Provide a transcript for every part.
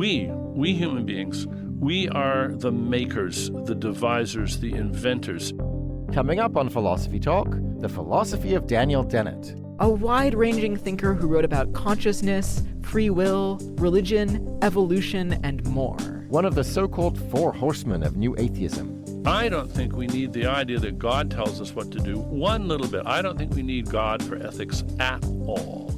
we human beings, we are the makers, the devisers, the inventors. Coming up on Philosophy Talk, the philosophy of Daniel Dennett. A wide-ranging thinker who wrote about consciousness, free will, religion, evolution, and more. One of the so-called four horsemen of new atheism. I don't think we need the idea that God tells us what to do one little bit. I don't think we need God for ethics at all.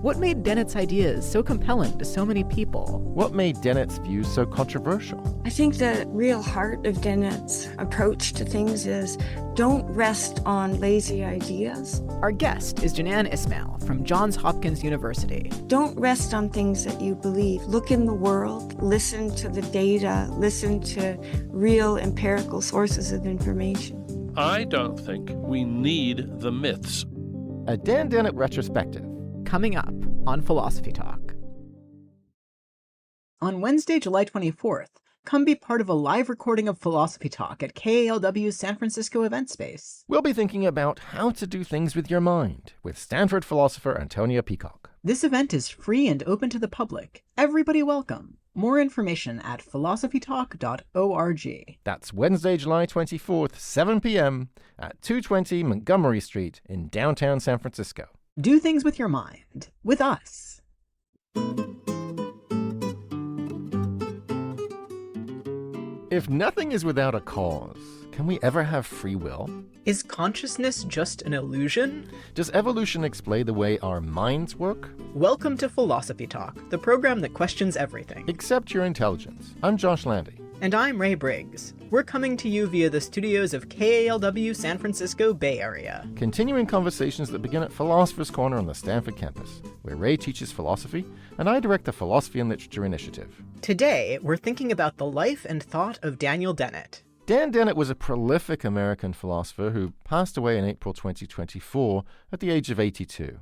What made Dennett's ideas so compelling to so many people? What made Dennett's views so controversial? I think the real heart of Dennett's approach to things is don't rest on lazy ideas. Our guest is Jenann Ismael from Johns Hopkins University. Don't rest on things that you believe. Look in the world, listen to the data, listen to real empirical sources of information. I don't think we need the myths. A Dan Dennett retrospective. Coming up on Philosophy Talk. On Wednesday, July 24th, come be part of a live recording of Philosophy Talk at KALW's San Francisco event space. We'll be thinking about how to do things with your mind with Stanford philosopher Antonia Peacock. This event is free and open to the public. Everybody welcome. More information at philosophytalk.org. That's Wednesday, July 24th, 7 p.m. at 220 Montgomery Street in downtown San Francisco. Do things with your mind, with us. If nothing is without a cause, can we ever have free will? Is consciousness just an illusion? Does evolution explain the way our minds work? Welcome to Philosophy Talk, the program that questions everything. Except your intelligence. I'm Josh Landy. And I'm Ray Briggs. We're coming to you via the studios of KALW San Francisco Bay Area. Continuing conversations that begin at Philosopher's Corner on the Stanford campus, where Ray teaches philosophy and I direct the Philosophy and Literature Initiative. Today, we're thinking about the life and thought of Daniel Dennett. Dan Dennett was a prolific American philosopher who passed away in April 2024 at the age of 82.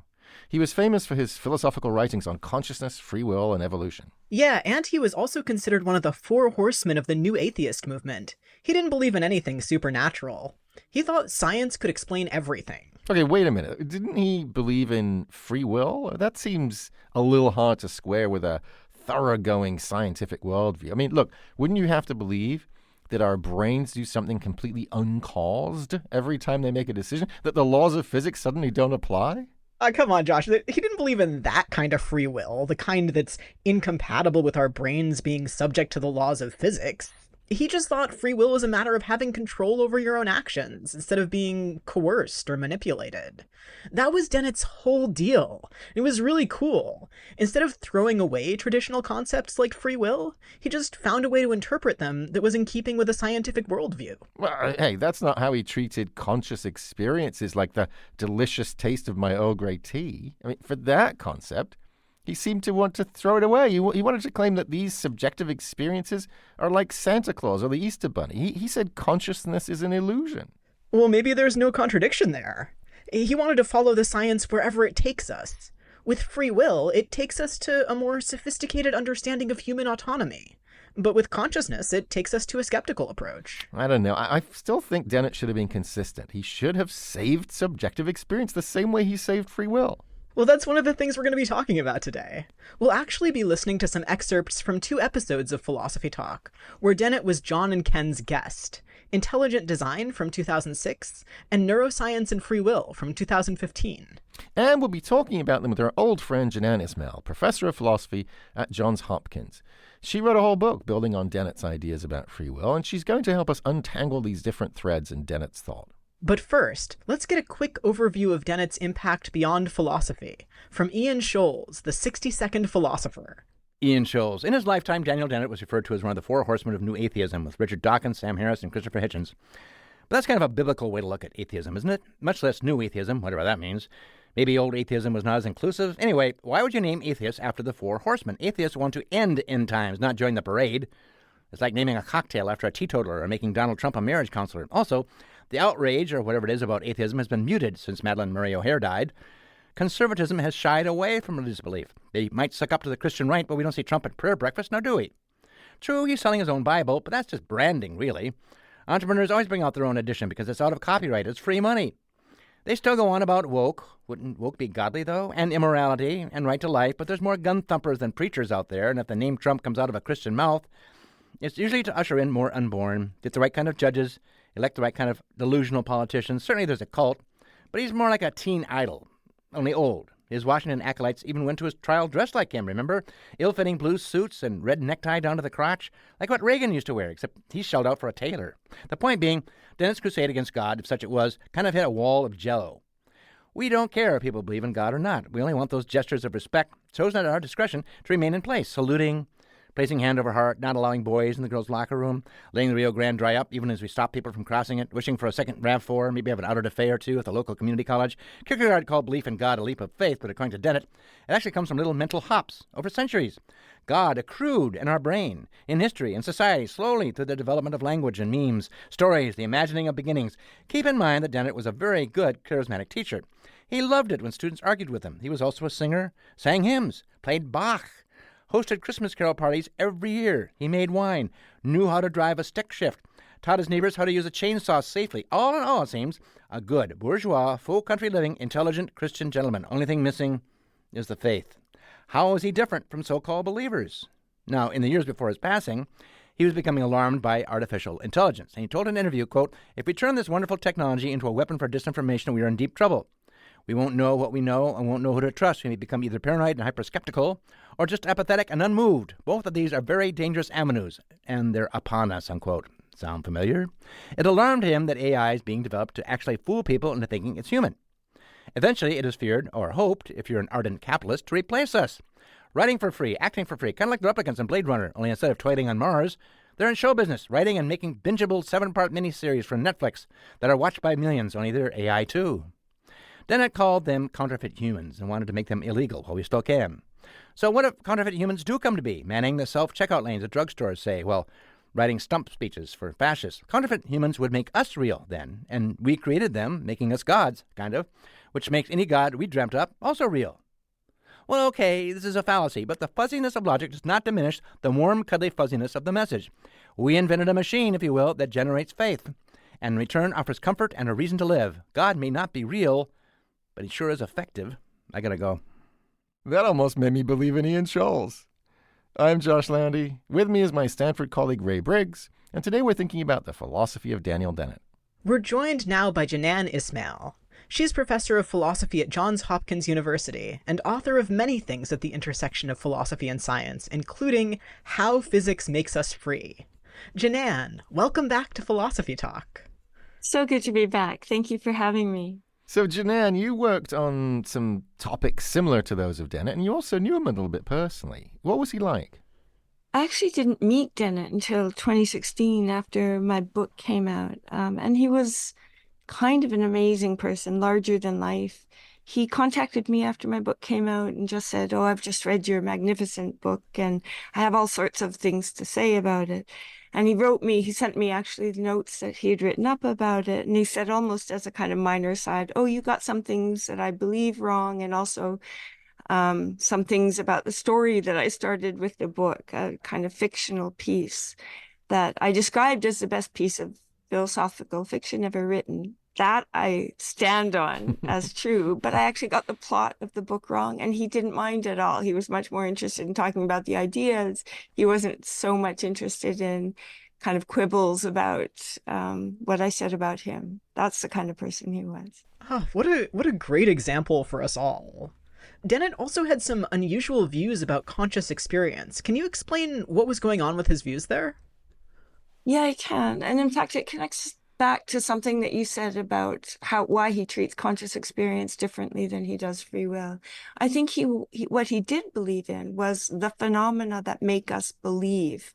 He was famous for his philosophical writings on consciousness, free will, and evolution. Yeah, and he was also considered one of the four horsemen of the new atheist movement. He didn't believe in anything supernatural. He thought science could explain everything. Okay, wait a minute. Didn't he believe in free will? That seems a little hard to square with a thoroughgoing scientific worldview. I mean, look, wouldn't you have to believe that our brains do something completely uncaused every time they make a decision? That the laws of physics suddenly don't apply? Come on, Josh. He didn't believe in that kind of free will, the kind that's incompatible with our brains being subject to the laws of physics. He just thought free will was a matter of having control over your own actions instead of being coerced or manipulated. That was Dennett's whole deal. It was really cool. Instead of throwing away traditional concepts like free will, he just found a way to interpret them that was in keeping with a scientific worldview. Well, hey, that's not how he treated conscious experiences like the delicious taste of my Earl Grey tea. I mean, for that concept, he seemed to want to throw it away. He wanted to claim that these subjective experiences are like Santa Claus or the Easter Bunny. He said consciousness is an illusion. Well, maybe there's no contradiction there. He wanted to follow the science wherever it takes us. With free will, it takes us to a more sophisticated understanding of human autonomy. But with consciousness, it takes us to a skeptical approach. I don't know. I still think Dennett should have been consistent. He should have saved subjective experience the same way he saved free will. Well, that's one of the things we're going to be talking about today. We'll actually be listening to some excerpts from 2 episodes of Philosophy Talk, where Dennett was John and Ken's guest, Intelligent Design from 2006, and Neuroscience and Free Will from 2015. And we'll be talking about them with our old friend Jenann Ismael, professor of philosophy at Johns Hopkins. She wrote a whole book building on Dennett's ideas about free will, and she's going to help us untangle these different threads in Dennett's thought. But first, let's get a quick overview of Dennett's impact beyond philosophy from Ian Scholes, the 60-second philosopher. Ian Scholes. In his lifetime, Daniel Dennett was referred to as one of the four horsemen of new atheism, with Richard Dawkins, Sam Harris, and Christopher Hitchens. But that's kind of a biblical way to look at atheism, isn't it? Much less new atheism, whatever that means. Maybe old atheism was not as inclusive. Anyway, why would you name atheists after the four horsemen? Atheists want to end end times, not join the parade. It's like naming a cocktail after a teetotaler or making Donald Trump a marriage counselor. Also, the outrage, or whatever it is, about atheism has been muted since Madeleine Murray O'Hair died. Conservatism has shied away from religious belief. They might suck up to the Christian right, but we don't see Trump at prayer breakfast, now do we? True, he's selling his own Bible, but that's just branding, really. Entrepreneurs always bring out their own edition because it's out of copyright. It's free money. They still go on about woke. Wouldn't woke be godly, though? And immorality and right to life. But there's more gun thumpers than preachers out there. And if the name Trump comes out of a Christian mouth, it's usually to usher in more unborn, get the right kind of judges, elect the right kind of delusional politicians. Certainly there's a cult. But he's more like a teen idol, only old. His Washington acolytes even went to his trial dressed like him, remember? Ill-fitting blue suits and red necktie down to the crotch, like what Reagan used to wear, except he shelled out for a tailor. The point being, Dennett's crusade against God, if such it was, kind of hit a wall of jello. We don't care if people believe in God or not. We only want those gestures of respect, chosen at our discretion, to remain in place, saluting, placing hand over heart, not allowing boys in the girls' locker room, letting the Rio Grande dry up even as we stop people from crossing it, wishing for a second RAV4, maybe have an outer buffet or two at the local community college. Kierkegaard called belief in God a leap of faith, but according to Dennett, it actually comes from little mental hops over centuries. God accrued in our brain, in history, in society, slowly through the development of language and memes, stories, the imagining of beginnings. Keep in mind that Dennett was a very good charismatic teacher. He loved it when students argued with him. He was also a singer, sang hymns, played Bach, hosted Christmas carol parties every year. He made wine, knew how to drive a stick shift, taught his neighbors how to use a chainsaw safely. All in all, it seems, a good, bourgeois, full country living, intelligent Christian gentleman. Only thing missing is the faith. How is he different from so-called believers? Now, in the years before his passing, he was becoming alarmed by artificial intelligence. And he told in an interview, quote, "If we turn this wonderful technology into a weapon for disinformation, we are in deep trouble. We won't know what we know and won't know who to trust. We may become either paranoid and hyper-skeptical or just apathetic and unmoved. Both of these are very dangerous avenues, and they're upon us," unquote. Sound familiar? It alarmed him that AI is being developed to actually fool people into thinking it's human. Eventually, it is feared, or hoped, if you're an ardent capitalist, to replace us. Writing for free, acting for free, kind of like the replicants in Blade Runner, only instead of toiling on Mars, they're in show business, writing and making bingeable 7-part miniseries for Netflix that are watched by millions, only they're AI too. Dennett called them counterfeit humans and wanted to make them illegal while we still can. So what if counterfeit humans do come to be, manning the self-checkout lanes at drugstores, say, well, writing stump speeches for fascists? Counterfeit humans would make us real then, and we created them, making us gods, kind of, which makes any god we dreamt up also real. Well, okay, this is a fallacy, but the fuzziness of logic does not diminish the warm, cuddly fuzziness of the message. We invented a machine, if you will, that generates faith, and in return offers comfort and a reason to live. God may not be real, but he sure is effective. I gotta go. That almost made me believe in Ian Scholes. I'm Josh Landy. With me is my Stanford colleague Ray Briggs, and today we're thinking about the philosophy of Daniel Dennett. We're joined now by Jenann Ismael. She's professor of philosophy at Johns Hopkins University and author of many things at the intersection of philosophy and science, including How Physics Makes Us Free. Jenann, welcome back to Philosophy Talk. So good to be back. Thank you for having me. So, Jenann, you worked on some topics similar to those of Dennett, and you also knew him a little bit personally. What was he like? I actually didn't meet Dennett until 2016 after my book came out. And he was kind of an amazing person, larger than life. He contacted me after my book came out and just said, "Oh, I've just read your magnificent book and I have all sorts of things to say about it." And he sent me actually the notes that he had written up about it. And he said almost as a kind of minor aside, "Oh, you got some things that I believe wrong, and also some things about the story that I started with the book, a kind of fictional piece that I described as the best piece of philosophical fiction ever written. That I stand on as true, but I actually got the plot of the book wrong, and he didn't mind at all. He was much more interested in talking about the ideas. He wasn't so much interested in kind of quibbles about what I said about him. That's the kind of person he was. Oh, what a great example for us all. Dennett also had some unusual views about conscious experience. Can you explain what was going on with his views there? Yeah, I can. And in fact, it connects back to something that you said about why he treats conscious experience differently than he does free will. I think what he did believe in was the phenomena that make us believe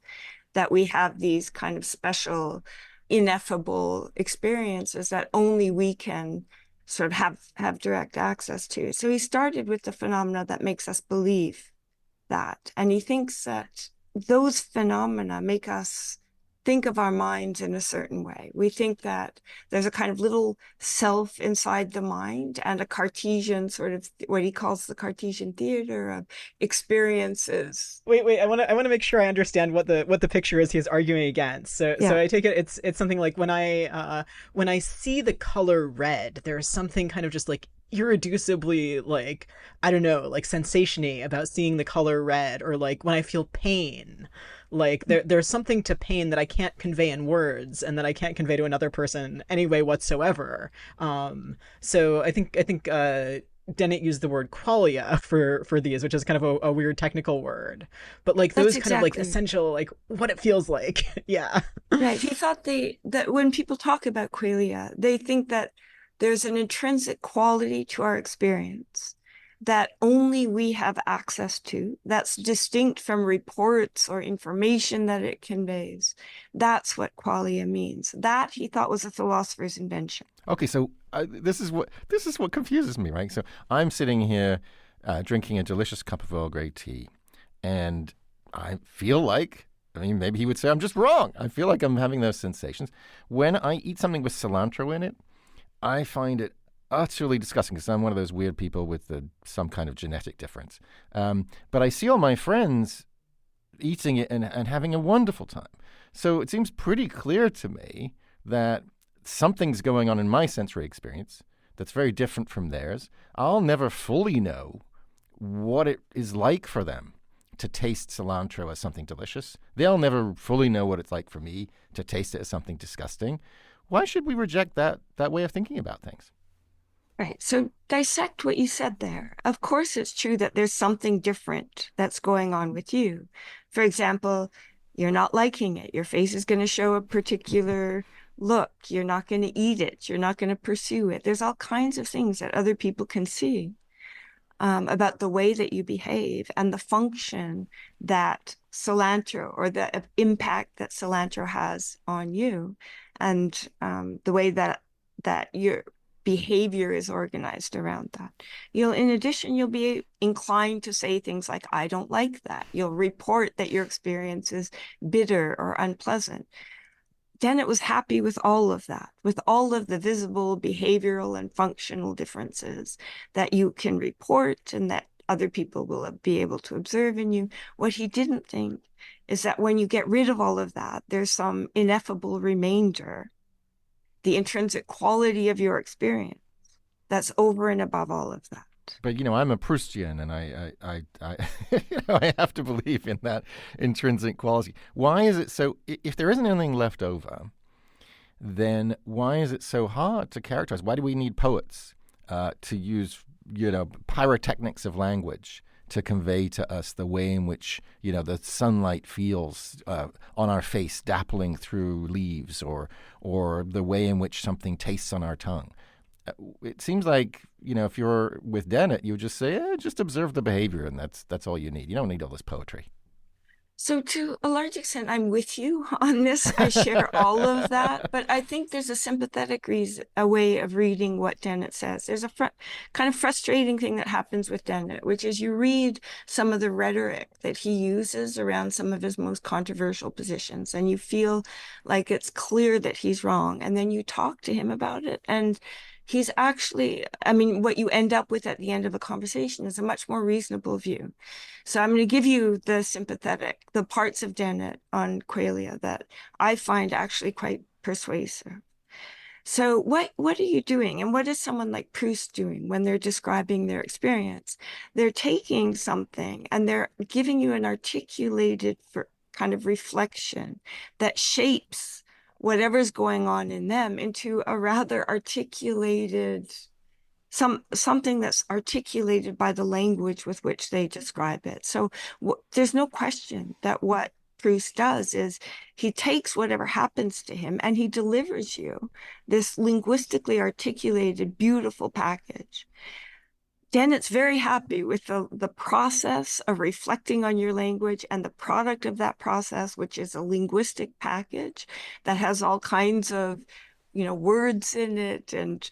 that we have these kind of special, ineffable experiences that only we can sort of have direct access to. So he started with the phenomena that makes us believe that. And he thinks that those phenomena make us think of our minds in a certain way. We think that there's a kind of little self inside the mind and a Cartesian sort of what he calls the Cartesian theater of experiences. Wait. I want to make sure I understand what the picture is he's arguing against. So I take it it's something like when I see the color red, there's something kind of just like irreducibly, like, I don't know, like sensation-y about seeing the color red, or like when I feel pain, like there's something to pain that I can't convey in words and that I can't convey to another person any way whatsoever. So I think Dennett used the word qualia for these, which is kind of a weird technical word, but like those That's kind of like exactly. essential, like what it feels like. Yeah. Right. He thought that when people talk about qualia, they think that there's an intrinsic quality to our experience that only we have access to, that's distinct from reports or information that it conveys. That's what qualia means. That, he thought, was a philosopher's invention. Okay, so this is what confuses me, right? So I'm sitting here drinking a delicious cup of Earl Grey tea, and I feel like, I mean, maybe he would say I'm just wrong. I feel like I'm having those sensations. When I eat something with cilantro in it, I find it utterly disgusting because I'm one of those weird people with some kind of genetic difference. But I see all my friends eating it and having a wonderful time. So it seems pretty clear to me that something's going on in my sensory experience that's very different from theirs. I'll never fully know what it is like for them to taste cilantro as something delicious. They'll never fully know what it's like for me to taste it as something disgusting. Why should we reject that way of thinking about things? Right. So dissect what you said there. Of course, it's true that there's something different that's going on with you. For example, you're not liking it. Your face is going to show a particular look. You're not going to eat it. You're not going to pursue it. There's all kinds of things that other people can see about the way that you behave and the function that cilantro, or the impact that cilantro has on you, and the way that your behavior is organized around that. In addition, you'll be inclined to say things like, I don't like that. You'll report that your experience is bitter or unpleasant. Dennett was happy with all of that, with all of the visible behavioral and functional differences that you can report and that other people will be able to observe in you. What he didn't think is that when you get rid of all of that, there's some ineffable remainder, the intrinsic quality of your experience that's over and above all of that. But, I'm a Proustian, and I have to believe in that intrinsic quality. Why is it so, if there isn't anything left over, then why is it so hard to characterize? Why do we need poets to use, pyrotechnics of language to convey to us the way in which, the sunlight feels on our face dappling through leaves, or the way in which something tastes on our tongue? It seems like, if you're with Dennett, you would just say, just observe the behavior, and that's all you need. You don't need all this poetry. So to a large extent, I'm with you on this. I share all of that, but I think there's a sympathetic a way of reading what Dennett says. There's a kind of frustrating thing that happens with Dennett, which is you read some of the rhetoric that he uses around some of his most controversial positions, and you feel like it's clear that he's wrong. And then you talk to him about it, and he's actually, what you end up with at the end of a conversation is a much more reasonable view. So I'm going to give you the parts of Dennett on qualia that I find actually quite persuasive. So what are you doing? And what is someone like Proust doing when they're describing their experience? They're taking something and they're giving you an articulated kind of reflection that shapes whatever's going on in them into a rather articulated, something that's articulated by the language with which they describe it. So there's no question that what Proust does is he takes whatever happens to him and he delivers you this linguistically articulated, beautiful package. Dennett's very happy with the process of reflecting on your language and the product of that process, which is a linguistic package that has all kinds of, words in it. And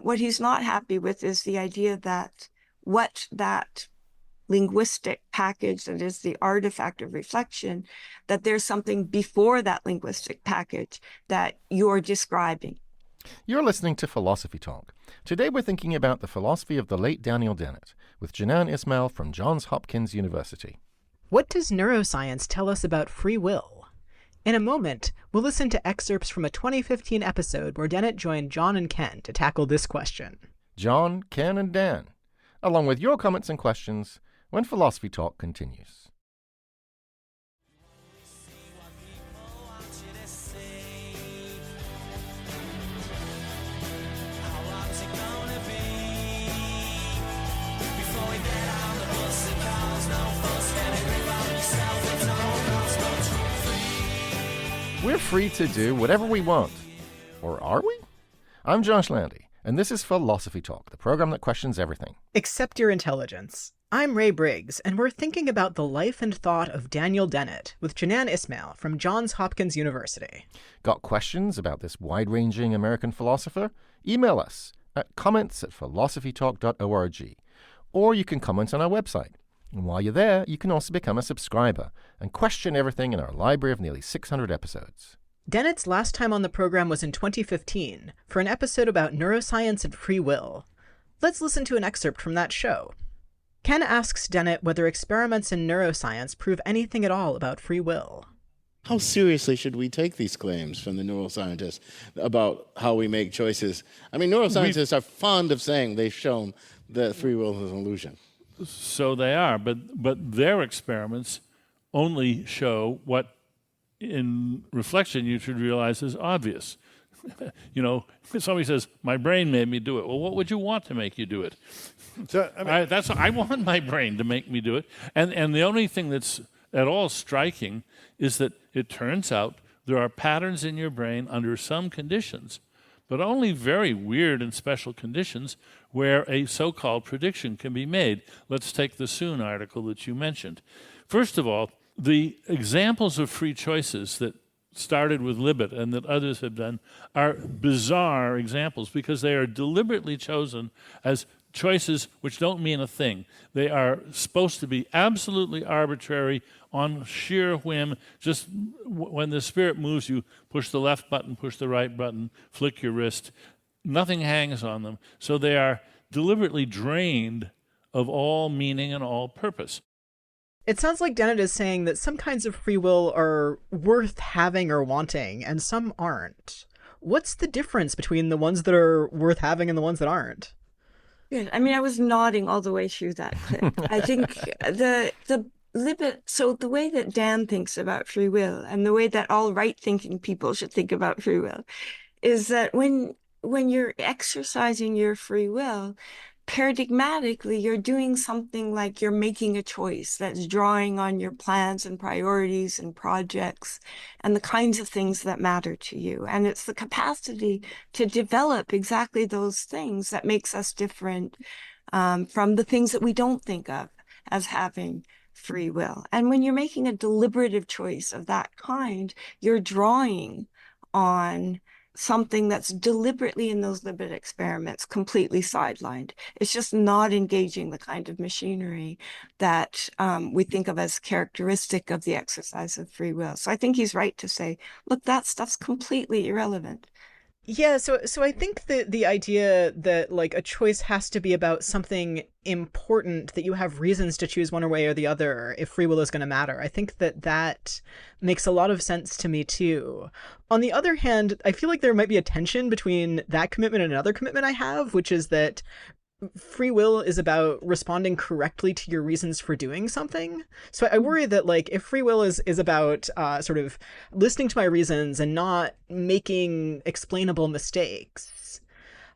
what he's not happy with is the idea that what that linguistic package that is the artifact of reflection, that there's something before that linguistic package that you're describing. You're listening to Philosophy Talk. Today we're thinking about the philosophy of the late Daniel Dennett with Jenann Ismael from Johns Hopkins University. What does neuroscience tell us about free will? In a moment, we'll listen to excerpts from a 2015 episode where Dennett joined John and Ken to tackle this question. John, Ken, and Dan, along with your comments and questions when Philosophy Talk continues. We're free to do whatever we want. Or are we? I'm Josh Landy, and this is Philosophy Talk, the program that questions everything. Except your intelligence. I'm Ray Briggs, and we're thinking about the life and thought of Daniel Dennett with Jenann Ismael from Johns Hopkins University. Got questions about this wide-ranging American philosopher? Email us at comments@philosophytalk.org, or you can comment on our website. And while you're there, you can also become a subscriber and question everything in our library of nearly 600 episodes. Dennett's last time on the program was in 2015 for an episode about neuroscience and free will. Let's listen to an excerpt from that show. Ken asks Dennett whether experiments in neuroscience prove anything at all about free will. How seriously should we take these claims from the neuroscientists about how we make choices? I mean, neuroscientists are fond of saying they've shown that free will is an illusion. So they are, but their experiments only show what, in reflection, you should realize is obvious. You know, somebody says, my brain made me do it. Well, what would you want to make you do it? So, I want my brain to make me do it. And the only thing that's at all striking is that it turns out there are patterns in your brain under some conditions, but only very weird and special conditions where a so-called prediction can be made. Let's take the Soon article that you mentioned. First of all, the examples of free choices that started with Libet and that others have done are bizarre examples because they are deliberately chosen as choices which don't mean a thing. They are supposed to be absolutely arbitrary, on sheer whim. Just when the spirit moves you, push the left button, push the right button, flick your wrist. Nothing hangs on them. So they are deliberately drained of all meaning and all purpose. It sounds like Dennett is saying that some kinds of free will are worth having or wanting, and some aren't. What's the difference between the ones that are worth having and the ones that aren't? Good. I mean, I was nodding all the way through that clip. I think the Libet, so the way that Dan thinks about free will and the way that all right-thinking people should think about free will is that when you're exercising your free will, paradigmatically, you're doing something like you're making a choice that's drawing on your plans and priorities and projects and the kinds of things that matter to you. And it's the capacity to develop exactly those things that makes us different from the things that we don't think of as having free will. And when you're making a deliberative choice of that kind, you're drawing on something that's deliberately in those Libet experiments completely sidelined. It's just not engaging the kind of machinery that we think of as characteristic of the exercise of free will. So I think he's right to say, look, that stuff's completely irrelevant. Yeah, so I think that the idea that like a choice has to be about something important, that you have reasons to choose one way or the other if free will is going to matter, I think that makes a lot of sense to me too. On the other hand, I feel like there might be a tension between that commitment and another commitment I have, which is that free will is about responding correctly to your reasons for doing something. So I worry that like if free will is about sort of listening to my reasons and not making explainable mistakes,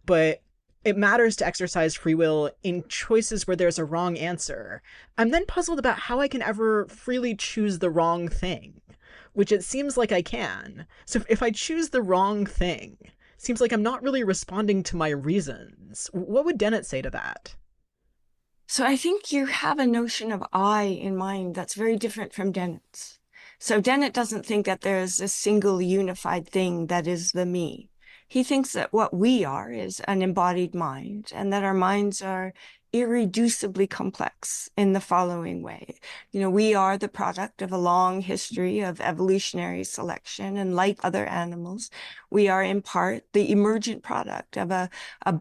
but it matters to exercise free will in choices where there's a wrong answer, I'm then puzzled about how I can ever freely choose the wrong thing, which it seems like I can. So if I choose the wrong thing, seems like I'm not really responding to my reasons. What would Dennett say to that? So I think you have a notion of I in mind that's very different from Dennett's. So Dennett doesn't think that there is a single unified thing that is the me. He thinks that what we are is an embodied mind, and that our minds are irreducibly complex in the following way. We are the product of a long history of evolutionary selection, and like other animals, we are in part the emergent product of a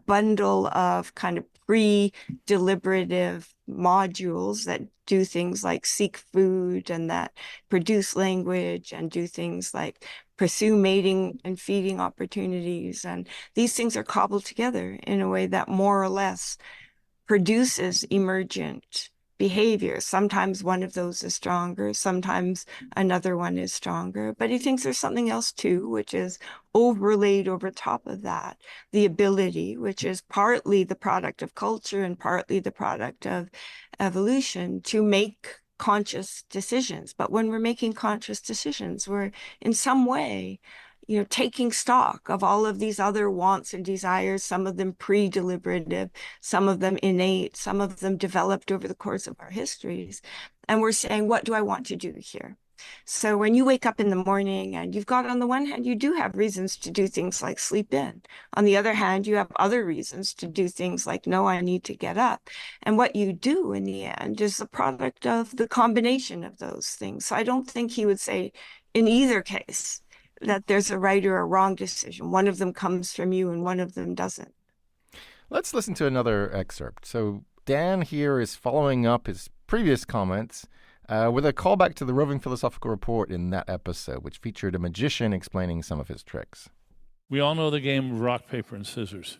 bundle of kind of pre-deliberative modules that do things like seek food and that produce language and do things like pursue mating and feeding opportunities. And these things are cobbled together in a way that more or less produces emergent behavior. Sometimes one of those is stronger, sometimes another one is stronger. But he thinks there's something else too, which is overlaid over top of that, the ability, which is partly the product of culture and partly the product of evolution, to make conscious decisions. But when we're making conscious decisions, we're in some way taking stock of all of these other wants and desires, some of them pre-deliberative, some of them innate, some of them developed over the course of our histories. And we're saying, what do I want to do here? So when you wake up in the morning and you've got, on the one hand, you do have reasons to do things like sleep in. On the other hand, you have other reasons to do things like, no, I need to get up. And what you do in the end is the product of the combination of those things. So I don't think he would say in either case that there's a right or a wrong decision. One of them comes from you and one of them doesn't. Let's listen to another excerpt. So Dan here is following up his previous comments with a callback to the Roving Philosophical Report in that episode, which featured a magician explaining some of his tricks. We all know the game rock, paper, and scissors.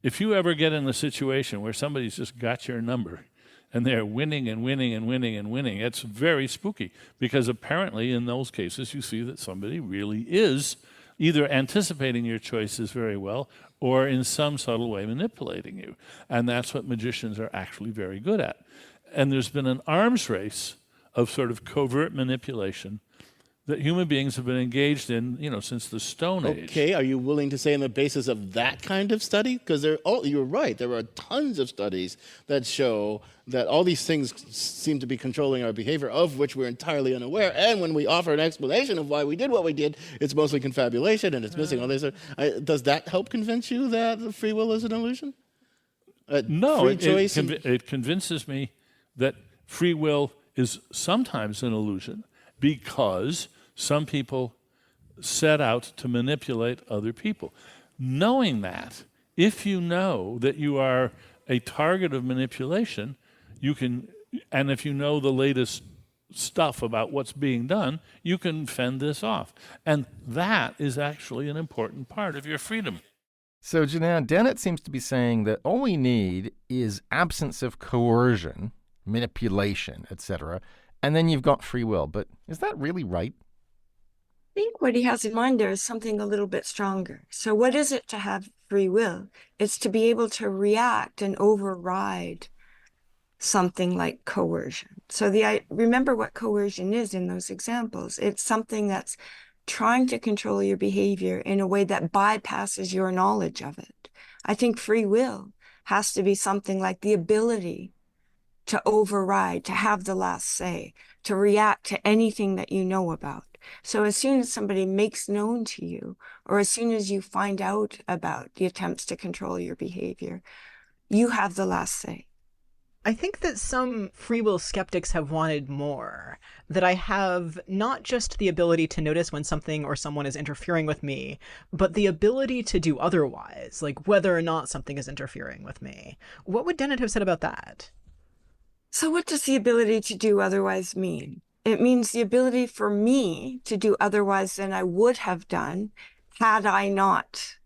If you ever get in a situation where somebody's just got your number and they're winning and winning and winning and winning, it's very spooky, because apparently in those cases you see that somebody really is either anticipating your choices very well or in some subtle way manipulating you. And that's what magicians are actually very good at. And there's been an arms race of sort of covert manipulation that human beings have been engaged in, since the Stone Age. Okay, are you willing to say on the basis of that kind of study? Because you're right, there are tons of studies that show that all these things seem to be controlling our behavior, of which we're entirely unaware. And when we offer an explanation of why we did what we did, it's mostly confabulation and it's missing all this. Does that help convince you that free will is an illusion? No, free choice it convinces me that free will is sometimes an illusion because some people set out to manipulate other people. Knowing that, if you know that you are a target of manipulation, you can, and if you know the latest stuff about what's being done, you can fend this off. And that is actually an important part of your freedom. So, Jenann, Dennett seems to be saying that all we need is absence of coercion, manipulation, etc., and then you've got free will. But is that really right? I think what he has in mind there is something a little bit stronger. So what is it to have free will? It's to be able to react and override something like coercion. So remember what coercion is in those examples. It's something that's trying to control your behavior in a way that bypasses your knowledge of it. I think free will has to be something like the ability to override, to have the last say, to react to anything that you know about. So as soon as somebody makes known to you, or as soon as you find out about the attempts to control your behavior, you have the last say. I think that some free will skeptics have wanted more, that I have not just the ability to notice when something or someone is interfering with me, but the ability to do otherwise, like whether or not something is interfering with me. What would Dennett have said about that? So what does the ability to do otherwise mean? It means the ability for me to do otherwise than I would have done had I not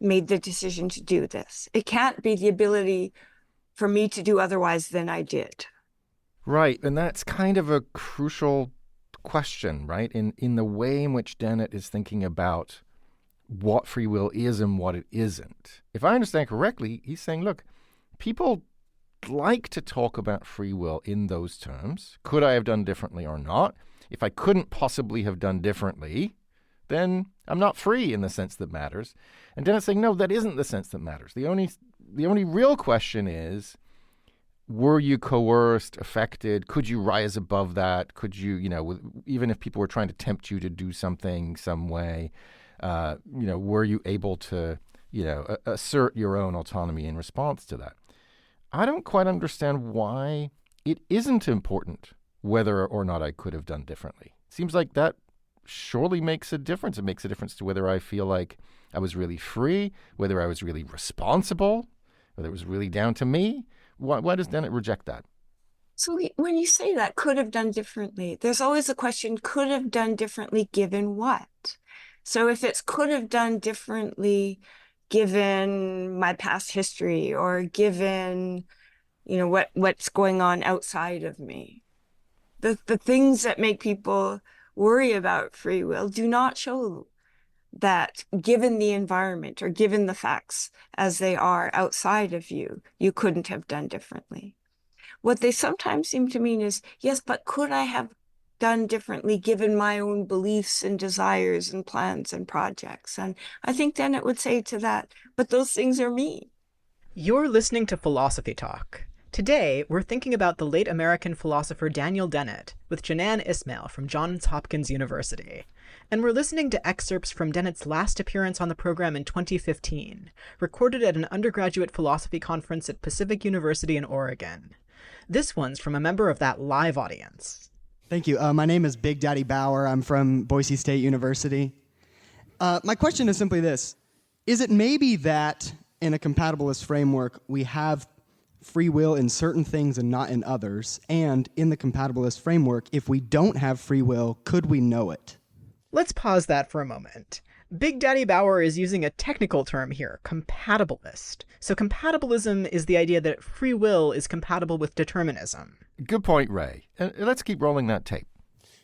made the decision to do this. It can't be the ability for me to do otherwise than I did. Right, and that's kind of a crucial question, right? In the way in which Dennett is thinking about what free will is and what it isn't. If I understand correctly, he's saying, look, people like to talk about free will in those terms. Could I have done differently or not? If I couldn't possibly have done differently, then I'm not free in the sense that matters. And Dennett's saying, no, that isn't the sense that matters. The only real question is, were you coerced, affected? Could you rise above that? Could you, even if people were trying to tempt you to do something some way, Were you able to, assert your own autonomy in response to that? I don't quite understand why it isn't important whether or not I could have done differently. Seems like that surely makes a difference. It makes a difference to whether I feel like I was really free, whether I was really responsible, whether it was really down to me. Why does Dennett reject that? So when you say that, could have done differently, there's always the question, could have done differently given what? So if it's could have done differently given my past history or given, what's going on outside of me, the things that make people worry about free will do not show that given the environment or given the facts as they are outside of you, you couldn't have done differently. What they sometimes seem to mean is, yes, but could I have done differently given my own beliefs and desires and plans and projects? And I think Dennett would say to that, but those things are me. You're listening to Philosophy Talk. Today, we're thinking about the late American philosopher Daniel Dennett with Jenann Ismael from Johns Hopkins University. And we're listening to excerpts from Dennett's last appearance on the program in 2015, recorded at an undergraduate philosophy conference at Pacific University in Oregon. This one's from a member of that live audience. Thank you. My name is Big Daddy Bauer. I'm from Boise State University. My question is simply this. Is it maybe that in a compatibilist framework, we have free will in certain things and not in others? And in the compatibilist framework, if we don't have free will, could we know it? Let's pause that for a moment. Big Daddy Bauer is using a technical term here, compatibilist. So compatibilism is the idea that free will is compatible with determinism. Good point, Ray. Let's keep rolling that tape.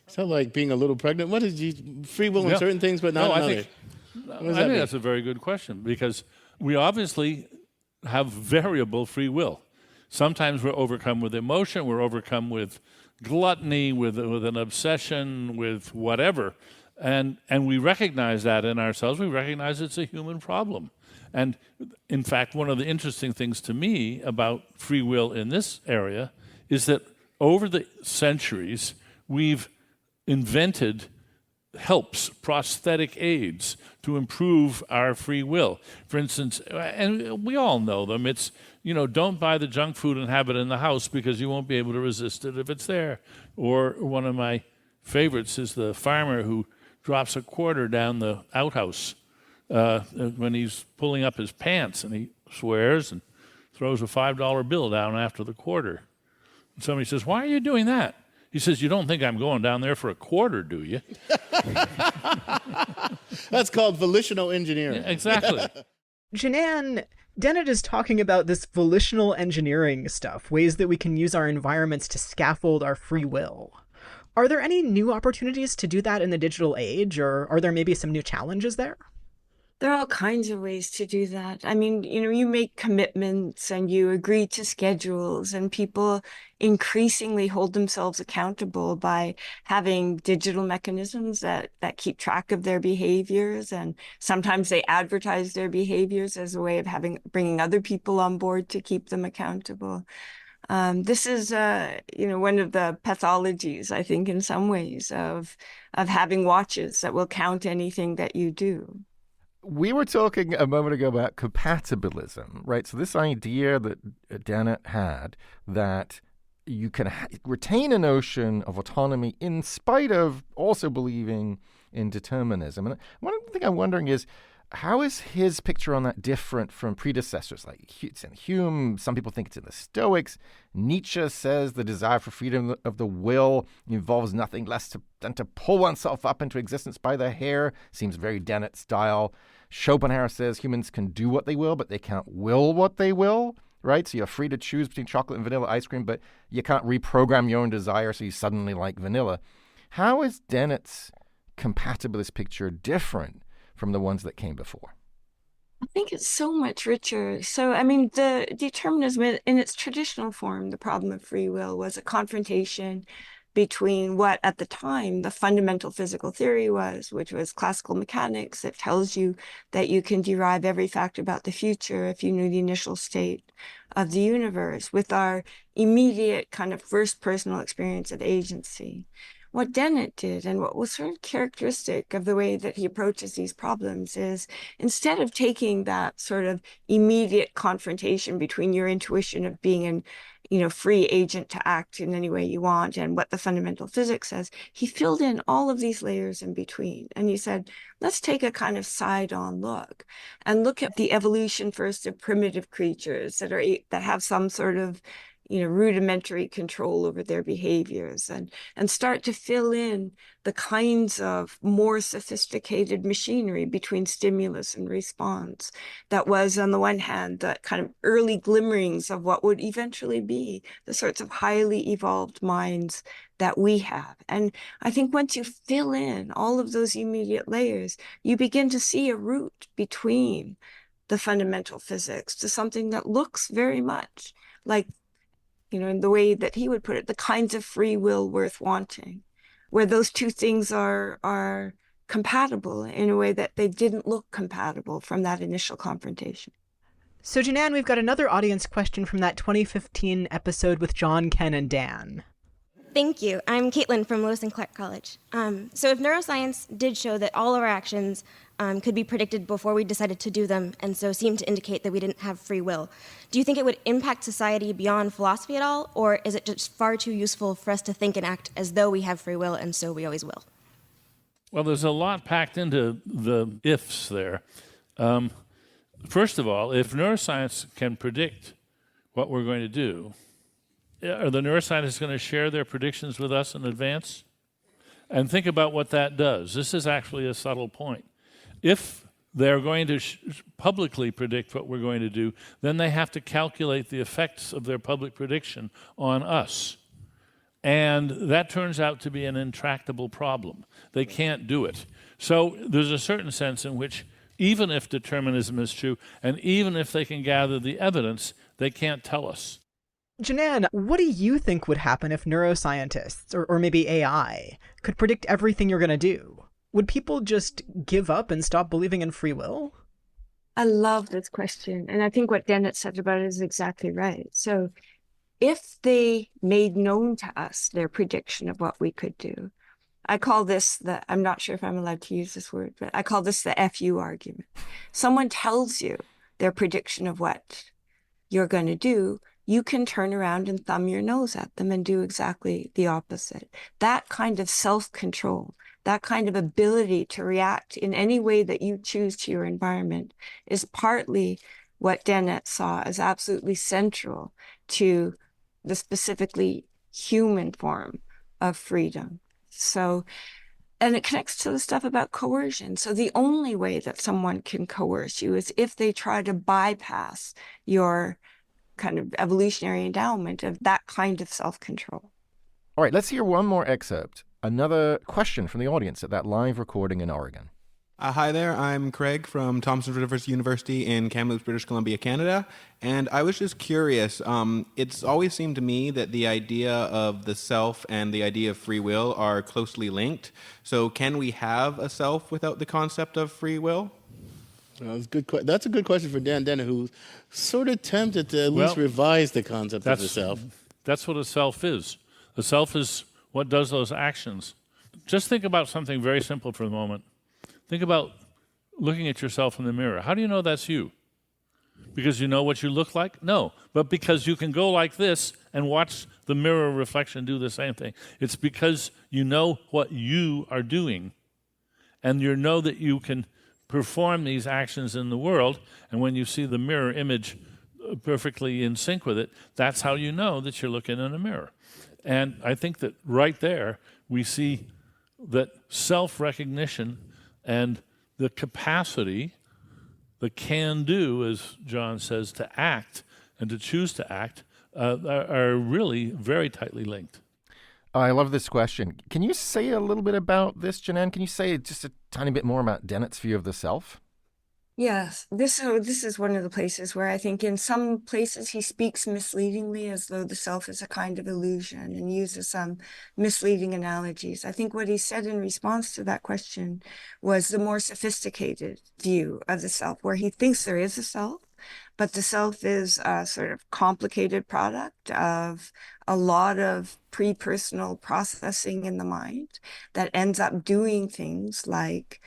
Sound like being a little pregnant. What is free will in certain things, but not in others? I think that's a very good question, because we obviously have variable free will. Sometimes we're overcome with emotion, we're overcome with gluttony, with an obsession, with whatever. And we recognize that in ourselves. We recognize it's a human problem. And in fact, one of the interesting things to me about free will in this area is that over the centuries, we've invented helps, prosthetic aids to improve our free will. For instance, and we all know them, it's, don't buy the junk food and have it in the house because you won't be able to resist it if it's there. Or one of my favorites is the farmer who drops a quarter down the outhouse when he's pulling up his pants, and he swears and throws a $5 bill down after the quarter. And somebody says, "Why are you doing that?" He says, "You don't think I'm going down there for a quarter, do you?" That's called volitional engineering. Yeah, exactly. Jenann, Dennett is talking about this volitional engineering stuff, ways that we can use our environments to scaffold our free will. Are there any new opportunities to do that in the digital age, or are there maybe some new challenges there? There are all kinds of ways to do that. I mean, you make commitments and you agree to schedules, and people increasingly hold themselves accountable by having digital mechanisms that keep track of their behaviors. And sometimes they advertise their behaviors as a way of bringing other people on board to keep them accountable. This is, one of the pathologies, I think, in some ways, of having watches that will count anything that you do. We were talking a moment ago about compatibilism, right? So this idea that Dennett had that you can retain a notion of autonomy in spite of also believing in determinism. And one thing I'm wondering is, how is his picture on that different from predecessors? Like it's in Hume, some people think it's in the Stoics. Nietzsche says the desire for freedom of the will involves nothing less than to pull oneself up into existence by the hair. Seems very Dennett style. Schopenhauer says humans can do what they will, but they can't will what they will, right? So you're free to choose between chocolate and vanilla ice cream, but you can't reprogram your own desire so you suddenly like vanilla. How is Dennett's compatibilist picture different from the ones that came before? I think it's so much richer. So, I mean, the determinism in its traditional form, the problem of free will, was a confrontation between what at the time the fundamental physical theory was, which was classical mechanics that tells you that you can derive every fact about the future if you knew the initial state of the universe, with our immediate kind of first personal experience of agency. what Dennett did and what was sort of characteristic of the way that he approaches these problems is, instead of taking that sort of immediate confrontation between your intuition of being an free agent to act in any way you want and what the fundamental physics says, he filled in all of these layers in between. And he said, let's take a kind of side-on look and look at the evolution first of primitive creatures that have some sort of rudimentary control over their behaviors, and start to fill in the kinds of more sophisticated machinery between stimulus and response that was, on the one hand, the kind of early glimmerings of what would eventually be the sorts of highly evolved minds that we have. And I think once you fill in all of those immediate layers, you begin to see a route between the fundamental physics to something that looks very much like, in the way that he would put it, the kinds of free will worth wanting, where those two things are compatible in a way that they didn't look compatible from that initial confrontation. So, Jenann, we've got another audience question from that 2015 episode with John, Ken, and Dan. Thank you. I'm Caitlin from Lewis and Clark College. So if neuroscience did show that all of our actions could be predicted before we decided to do them, and so seemed to indicate that we didn't have free will, do you think it would impact society beyond philosophy at all, or is it just far too useful for us to think and act as though we have free will, and so we always will? Well, there's a lot packed into the ifs there. First of all, if neuroscience can predict what we're going to do, are the neuroscientists going to share their predictions with us in advance? And think about what that does. This is actually a subtle point. If they're going to publicly predict what we're going to do, then they have to calculate the effects of their public prediction on us. And that turns out to be an intractable problem. They can't do it. So there's a certain sense in which, even if determinism is true, and even if they can gather the evidence, they can't tell us. Jenann, what do you think would happen if neuroscientists, or maybe AI, could predict everything you're going to do? Would people just give up and stop believing in free will? I love this question. And I think what Dennett said about it is exactly right. So if they made known to us their prediction of what we could do, I call this I'm not sure if I'm allowed to use this word, but I call this the FU argument. Someone tells you their prediction of what you're going to do, you can turn around and thumb your nose at them and do exactly the opposite. That kind of self-control, that kind of ability to react in any way that you choose to your environment is partly what Dennett saw as absolutely central to the specifically human form of freedom. So, and it connects to the stuff about coercion. So the only way that someone can coerce you is if they try to bypass your kind of evolutionary endowment of that kind of self-control. All right, let's hear one more excerpt. Another question from the audience at that live recording in Oregon. Hi there, I'm Craig from Thomson Rivers University in Kamloops, British Columbia, Canada. And I was just curious, it's always seemed to me that the idea of the self and the idea of free will are closely linked. So can we have a self without the concept of free will? That's a good question for Dan Dennett, who's sort of tempted to at least revise the concept of the self. That's what a self is. The self is what does those actions. Just think about something very simple for a moment. Think about looking at yourself in the mirror. How do you know that's you? Because you know what you look like? No, but because you can go like this and watch the mirror reflection do the same thing. It's because you know what you are doing, and you know that you can perform these actions in the world, and when you see the mirror image perfectly in sync with it, that's how you know that you're looking in a mirror. And I think that right there we see that self-recognition and the capacity, the can-do, as John says, to act and to choose to act are really very tightly linked. I love this question. Can you say a little bit about this, Jenann? Can you say just a tiny bit more about Dennett's view of the self? Yes, this is one of the places where I think in some places he speaks misleadingly, as though the self is a kind of illusion, and uses some misleading analogies. I think what he said in response to that question was the more sophisticated view of the self, where he thinks there is a self, But the self is a sort of complicated product of a lot of pre-personal processing in the mind that ends up doing things like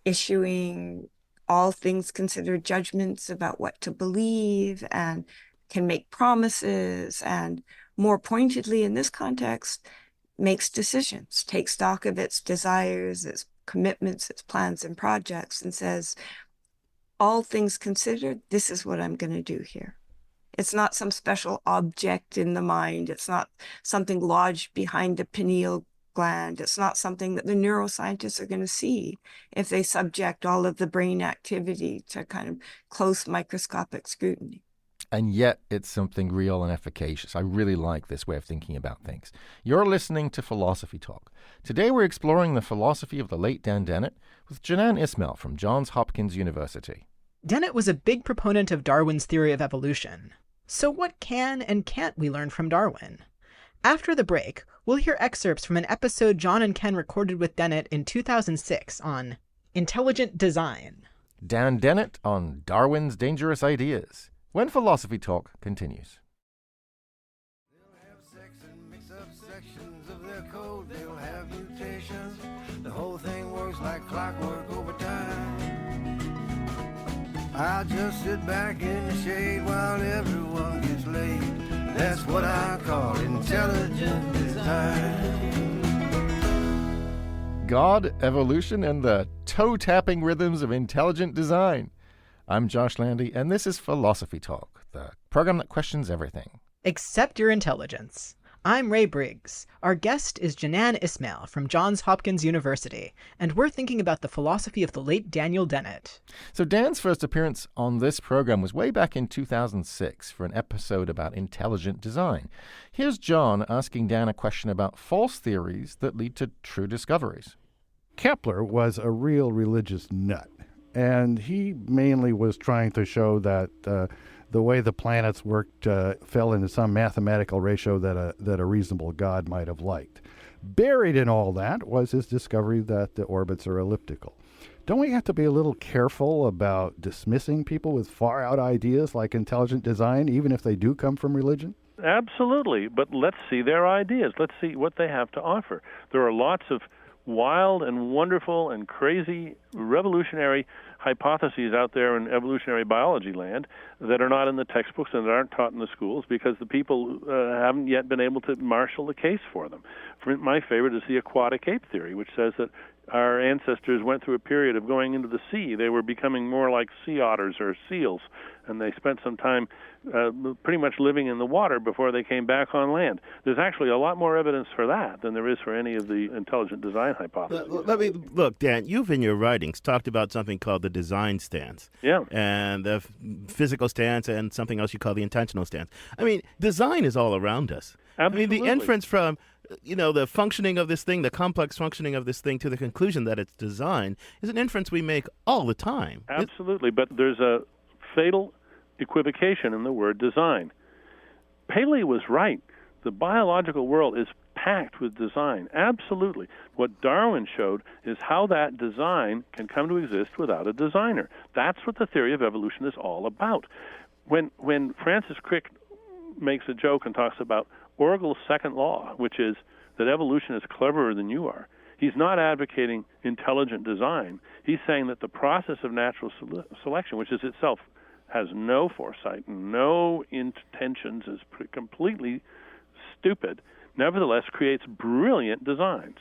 issuing all things considered judgments about what to believe, and can make promises, and more pointedly in this context, makes decisions, takes stock of its desires, its commitments, its plans and projects, and says, all things considered, this is what I'm going to do here. It's not some special object in the mind. It's not something lodged behind the pineal gland. It's not something that the neuroscientists are going to see if they subject all of the brain activity to kind of close microscopic scrutiny. And yet it's something real and efficacious. I really like this way of thinking about things. You're listening to Philosophy Talk. Today we're exploring the philosophy of the late Dan Dennett with Jenann Ismael from Johns Hopkins University. Dennett was a big proponent of Darwin's theory of evolution. So what can and can't we learn from Darwin? After the break, we'll hear excerpts from an episode John and Ken recorded with Dennett in 2006 on intelligent design. Dan Dennett on Darwin's dangerous ideas, when Philosophy Talk continues. They'll have sex and mix up sections of their code. They'll have mutations. The whole thing works like clockwork over time. I just sit back in the shade while everyone gets laid. That's what I call intelligent design. God, evolution, and the toe-tapping rhythms of intelligent design. I'm Josh Landy, and this is Philosophy Talk, the program that questions everything. Except your intelligence. I'm Ray Briggs. Our guest is Jenann Ismael from Johns Hopkins University, and we're thinking about the philosophy of the late Daniel Dennett. So Dan's first appearance on this program was way back in 2006 for an episode about intelligent design. Here's John asking Dan a question about false theories that lead to true discoveries. Kepler was a real religious nut, and he mainly was trying to show that the way the planets worked fell into some mathematical ratio that a reasonable God might have liked. Buried in all that was his discovery that the orbits are elliptical. Don't we have to be a little careful about dismissing people with far-out ideas like intelligent design, even if they do come from religion? Absolutely, but let's see their ideas. Let's see what they have to offer. There are lots of wild and wonderful and crazy revolutionary hypotheses out there in evolutionary biology land that are not in the textbooks and that aren't taught in the schools because the people haven't yet been able to marshal the case for them. My favorite is the aquatic ape theory, which says that our ancestors went through a period of going into the sea. They were becoming more like sea otters or seals, and they spent some time pretty much living in the water before they came back on land. There's actually a lot more evidence for that than there is for any of the intelligent design hypotheses. Look, Dan, you've in your writings talked about something called the design stance. Yeah. And the physical stance and something else you call the intentional stance. I mean, design is all around us. Absolutely. I mean, the inference from the functioning of this thing, the complex functioning of this thing, to the conclusion that it's design is an inference we make all the time. Absolutely, but there's a fatal equivocation in the word design. Paley was right. The biological world is packed with design. Absolutely. What Darwin showed is how that design can come to exist without a designer. That's what the theory of evolution is all about. When Francis Crick makes a joke and talks about Orgel's second law, which is that evolution is cleverer than you are, he's not advocating intelligent design. He's saying that the process of natural selection, which is itself has no foresight, no intentions, is completely stupid, nevertheless creates brilliant designs.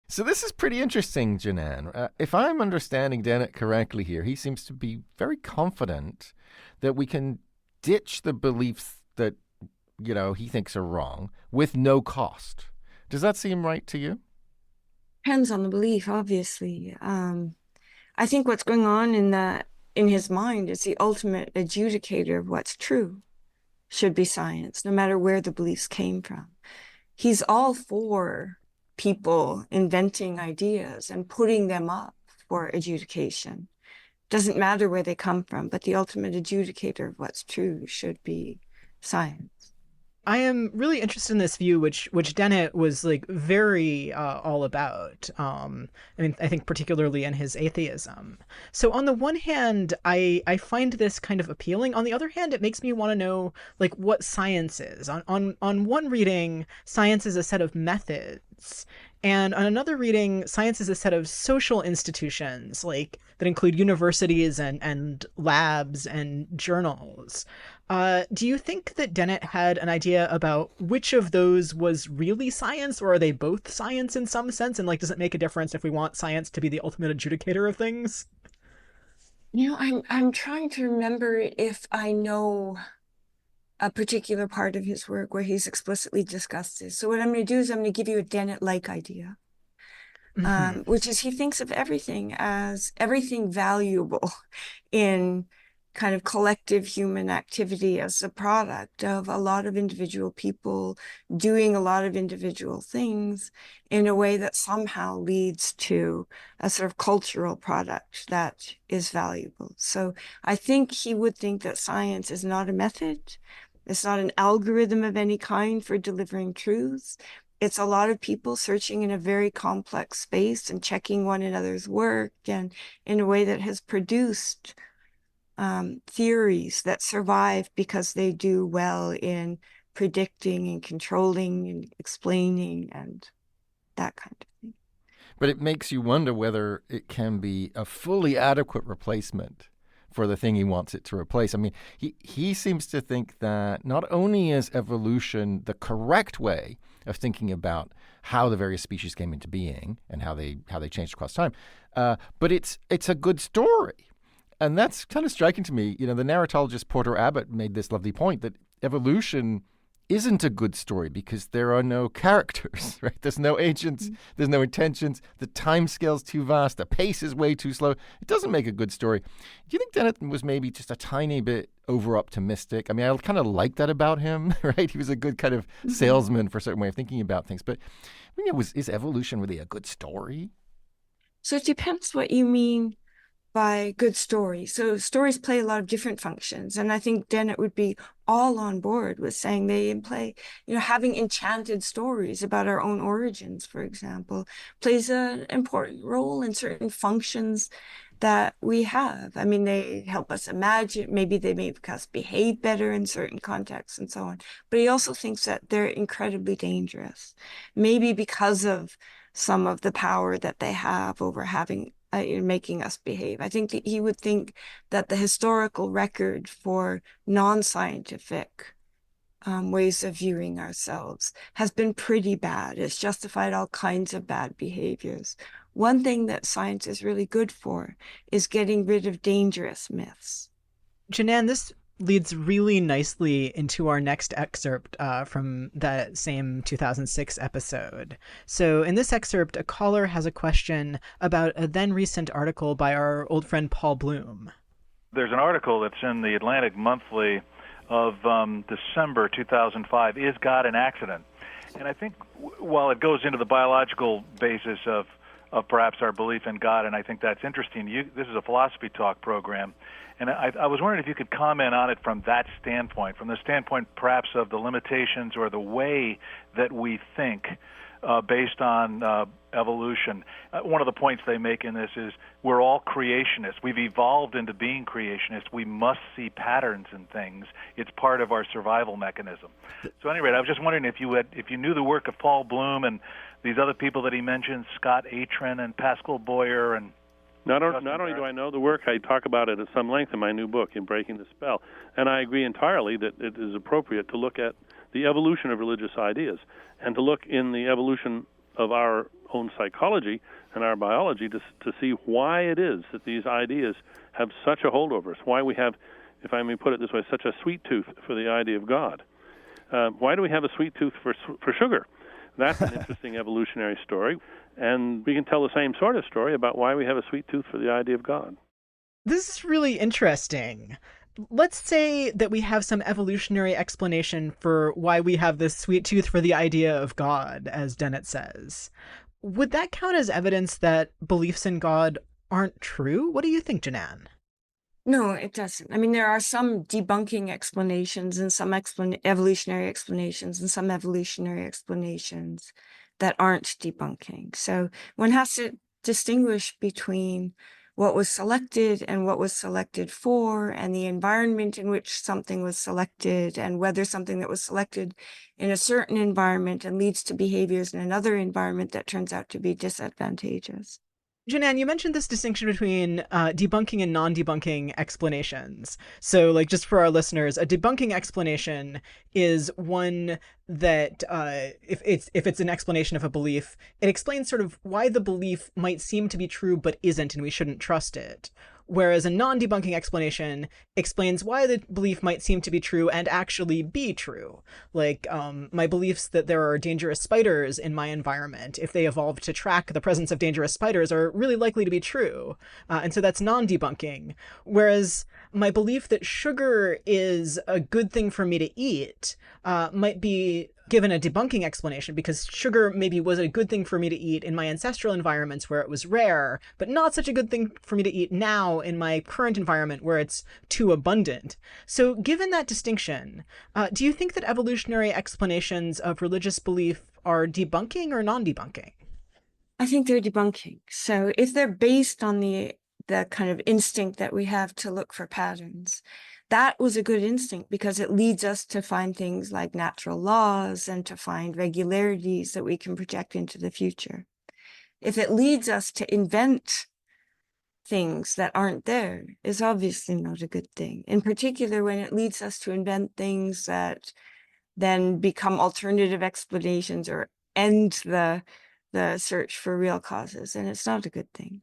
So this is pretty interesting, Jenann. If I'm understanding Dennett correctly here, he seems to be very confident that we can ditch the beliefs that, he thinks are wrong with no cost. Does that seem right to you? Depends on the belief, obviously. I think what's going on in his mind is the ultimate adjudicator of what's true should be science, no matter where the beliefs came from. He's all for people inventing ideas and putting them up for adjudication. Doesn't matter where they come from, but the ultimate adjudicator of what's true should be science. I am really interested in this view, which Dennett was like very all about. I mean, I think particularly in his atheism. So on the one hand, I find this kind of appealing. On the other hand, it makes me want to know like what science is. On one reading, science is a set of methods. And on another reading, science is a set of social institutions, like that include universities and labs and journals. Do you think that Dennett had an idea about which of those was really science, or are they both science in some sense? And like, does it make a difference if we want science to be the ultimate adjudicator of things? I'm trying to remember if I know a particular part of his work where he's explicitly discussed this. So what I'm going to do is I'm going to give you a Dennett-like idea, which is he thinks of everything as everything valuable in kind of collective human activity as a product of a lot of individual people doing a lot of individual things in a way that somehow leads to a sort of cultural product that is valuable. So I think he would think that science is not a method. It's not an algorithm of any kind for delivering truths. It's a lot of people searching in a very complex space and checking one another's work, and in a way that has produced theories that survive because they do well in predicting and controlling and explaining and that kind of thing. But it makes you wonder whether it can be a fully adequate replacement for the thing he wants it to replace. I mean, he seems to think that not only is evolution the correct way of thinking about how the various species came into being and how they changed across time, but it's a good story. And that's kind of striking to me. You know, the narratologist Porter Abbott made this lovely point that evolution isn't a good story because there are no characters, right? There's no agents, there's no intentions, the time scale's too vast, the pace is way too slow. It doesn't make a good story. Do you think Dennett was maybe just a tiny bit over-optimistic? I mean, I kind of like that about him, right? He was a good kind of salesman for a certain way of thinking about things. But I mean, is evolution really a good story? So it depends what you mean by good story. So stories play a lot of different functions. And I think Dennett would be all on board with saying they play, having enchanted stories about our own origins, for example, plays an important role in certain functions that we have. I mean, they help us imagine, maybe they make us behave better in certain contexts and so on. But he also thinks that they're incredibly dangerous, maybe because of some of the power that they have over making us behave. I think that he would think that the historical record for non-scientific ways of viewing ourselves has been pretty bad. It's justified all kinds of bad behaviors. One thing that science is really good for is getting rid of dangerous myths. Jenann, this leads really nicely into our next excerpt from that same 2006 episode. So in this excerpt, a caller has a question about a then recent article by our old friend Paul Bloom. There's an article that's in the Atlantic Monthly of December 2005, Is God an Accident? And I think while it goes into the biological basis of perhaps our belief in God, and I think that's interesting, this is a philosophy talk program, and I was wondering if you could comment on it from that standpoint, from the standpoint perhaps of the limitations or the way that we think based on evolution. One of the points they make in this is we're all creationists. We've evolved into being creationists. We must see patterns in things. It's part of our survival mechanism. So at any rate, I was just wondering if you knew the work of Paul Bloom and these other people that he mentioned, Scott Atran and Pascal Boyer and Not only do I know the work, I talk about it at some length in my new book, In Breaking the Spell. And I agree entirely that it is appropriate to look at the evolution of religious ideas and to look in the evolution of our own psychology and our biology to see why it is that these ideas have such a hold over us, why we have, if I may put it this way, such a sweet tooth for the idea of God. Why do we have a sweet tooth for sugar? That's an interesting evolutionary story. And we can tell the same sort of story about why we have a sweet tooth for the idea of God. This is really interesting. Let's say that we have some evolutionary explanation for why we have this sweet tooth for the idea of God, as Dennett says. Would that count as evidence that beliefs in God aren't true? What do you think, Jenann? No, it doesn't. I mean, there are some debunking explanations and some evolutionary explanations and some evolutionary explanations that aren't debunking. So one has to distinguish between what was selected and what was selected for, and the environment in which something was selected, and whether something that was selected in a certain environment and leads to behaviors in another environment that turns out to be disadvantageous. Jenann, you mentioned this distinction between debunking and non-debunking explanations. So, like, just for our listeners, a debunking explanation is one that, if it's an explanation of a belief, it explains sort of why the belief might seem to be true but isn't, and we shouldn't trust it. Whereas a non-debunking explanation explains why the belief might seem to be true and actually be true. Like, my beliefs that there are dangerous spiders in my environment, if they evolved to track the presence of dangerous spiders, are really likely to be true. And so that's non-debunking. Whereas my belief that sugar is a good thing for me to eat might be given a debunking explanation, because sugar maybe was a good thing for me to eat in my ancestral environments where it was rare, but not such a good thing for me to eat now in my current environment where it's too abundant. So given that distinction, do you think that evolutionary explanations of religious belief are debunking or non-debunking? I think they're debunking. So if they're based on the kind of instinct that we have to look for patterns, that was a good instinct because it leads us to find things like natural laws and to find regularities that we can project into the future. If it leads us to invent things that aren't there, is obviously not a good thing. In particular, when it leads us to invent things that then become alternative explanations or end the search for real causes, and it's not a good thing.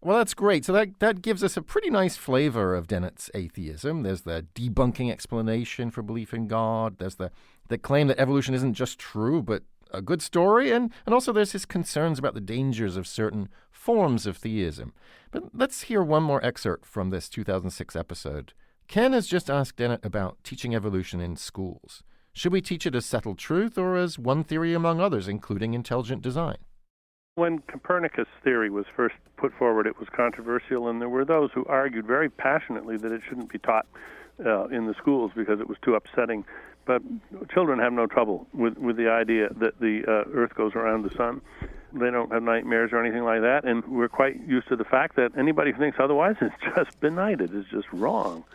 Well, that's great. So that gives us a pretty nice flavor of Dennett's atheism. There's the debunking explanation for belief in God. There's the claim that evolution isn't just true, but a good story. And also there's his concerns about the dangers of certain forms of theism. But let's hear one more excerpt from this 2006 episode. Ken has just asked Dennett about teaching evolution in schools. Should we teach it as settled truth or as one theory among others, including intelligent design? When Copernicus' theory was first put forward, it was controversial, and there were those who argued very passionately that it shouldn't be taught in the schools because it was too upsetting. But children have no trouble with the idea that the Earth goes around the sun. They don't have nightmares or anything like that, and we're quite used to the fact that anybody who thinks otherwise is just benighted, is just wrong.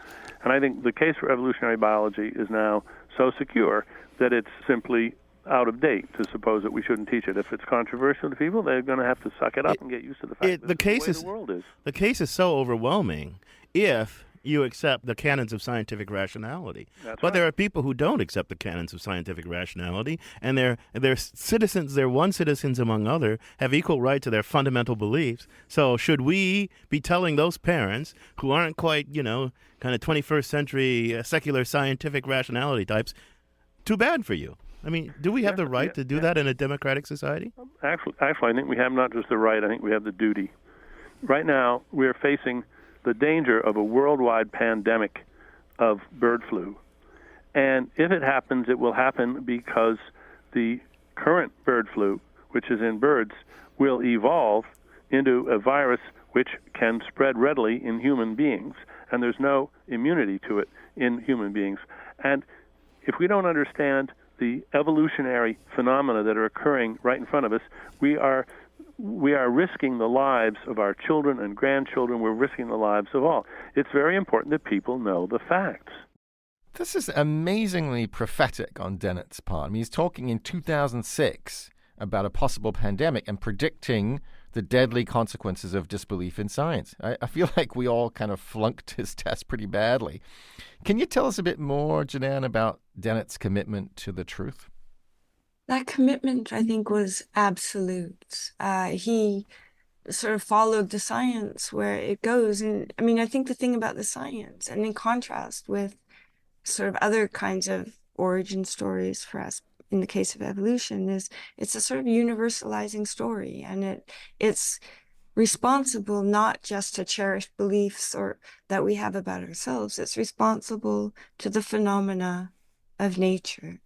And I think the case for evolutionary biology is now so secure that it's simply out of date to suppose that we shouldn't teach it. If it's controversial to people, they're going to have to suck it up and get used to the fact that the way the world is. The case is so overwhelming if you accept the canons of scientific rationality. But there are people who don't accept the canons of scientific rationality, and they're citizens, they're one citizens among other, have equal right to their fundamental beliefs. So should we be telling those parents who aren't quite, kind of 21st century secular scientific rationality types, too bad for you? I mean, do we have the right to do that in a democratic society? Actually, I think we have not just the right, I think we have the duty. Right now, we're facing the danger of a worldwide pandemic of bird flu. And if it happens, it will happen because the current bird flu, which is in birds, will evolve into a virus which can spread readily in human beings. And there's no immunity to it in human beings. And if we don't understand the evolutionary phenomena that are occurring right in front of us, we are risking the lives of our children and grandchildren. We're risking the lives of all. It's very important that people know the facts. This is amazingly prophetic on Dennett's part. I mean, he's talking in 2006 about a possible pandemic and predicting the deadly consequences of disbelief in science. I feel like we all kind of flunked his test pretty badly. Can you tell us a bit more, Jenann, about Dennett's commitment to the truth? That commitment, I think, was absolute. He sort of followed the science where it goes. And I mean, I think the thing about the science, and in contrast with sort of other kinds of origin stories for us, in the case of evolution, is it's a sort of universalizing story, and it's responsible not just to cherished beliefs or that we have about ourselves. It's responsible to the phenomena of nature.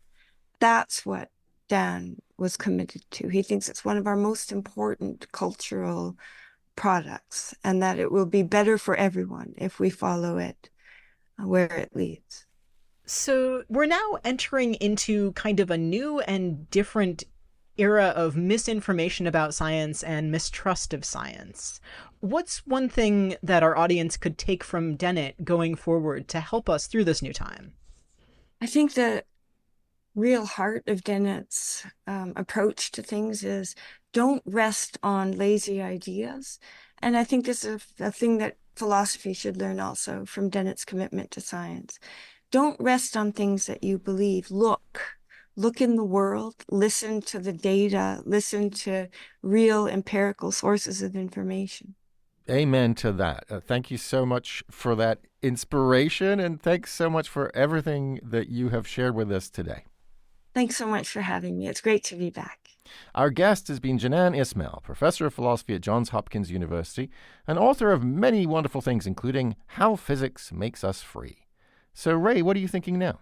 That's what Dan was committed to. He thinks it's one of our most important cultural products, and that it will be better for everyone if we follow it where it leads. So we're now entering into kind of a new and different era of misinformation about science and mistrust of science. What's one thing that our audience could take from Dennett going forward to help us through this new time? I think the real heart of Dennett's approach to things is don't rest on lazy ideas. And I think this is a thing that philosophy should learn also from Dennett's commitment to science. Don't rest on things that you believe. Look in the world, listen to the data, listen to real empirical sources of information. Amen to that. Thank you so much for that inspiration, and thanks so much for everything that you have shared with us today. Thanks so much for having me. It's great to be back. Our guest has been Jenann Ismael, professor of philosophy at Johns Hopkins University, and author of many wonderful things, including How Physics Makes Us Free. So, Ray, what are you thinking now?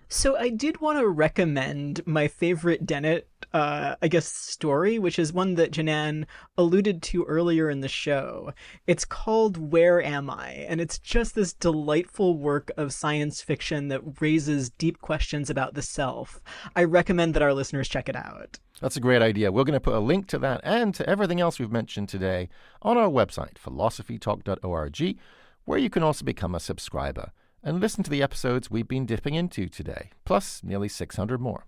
So I did want to recommend my favorite Dennett, story, which is one that Jenann alluded to earlier in the show. It's called Where Am I? And it's just this delightful work of science fiction that raises deep questions about the self. I recommend that our listeners check it out. That's a great idea. We're going to put a link to that and to everything else we've mentioned today on our website, philosophytalk.org, where you can also become a subscriber and listen to the episodes we've been dipping into today, plus nearly 600 more.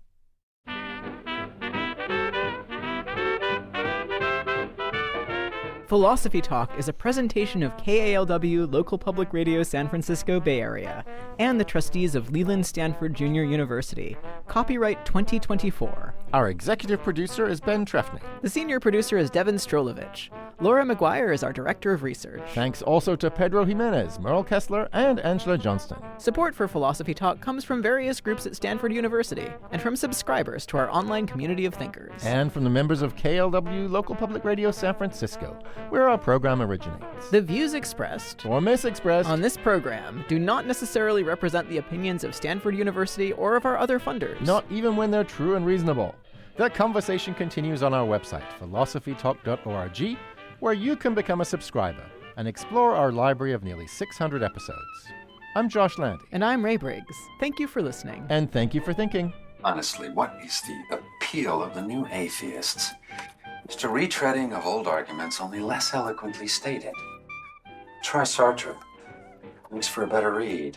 Philosophy Talk is a presentation of KALW Local Public Radio San Francisco Bay Area and the trustees of Leland Stanford Junior University. Copyright 2024. Our executive producer is Ben Trefny. The senior producer is Devin Strolovich. Laura McGuire is our director of research. Thanks also to Pedro Jimenez, Merle Kessler, and Angela Johnston. Support for Philosophy Talk comes from various groups at Stanford University and from subscribers to our online community of thinkers. And from the members of KLW Local Public Radio San Francisco, where our program originates. The views expressed or misexpressed on this program do not necessarily represent the opinions of Stanford University or of our other funders. Not even when they're true and reasonable. The conversation continues on our website, philosophytalk.org, where you can become a subscriber and explore our library of nearly 600 episodes. I'm Josh Landy. And I'm Ray Briggs. Thank you for listening. And thank you for thinking. Honestly, what is the appeal of the new atheists? It's a retreading of old arguments, only less eloquently stated. Try Sartre. Thanks for a better read.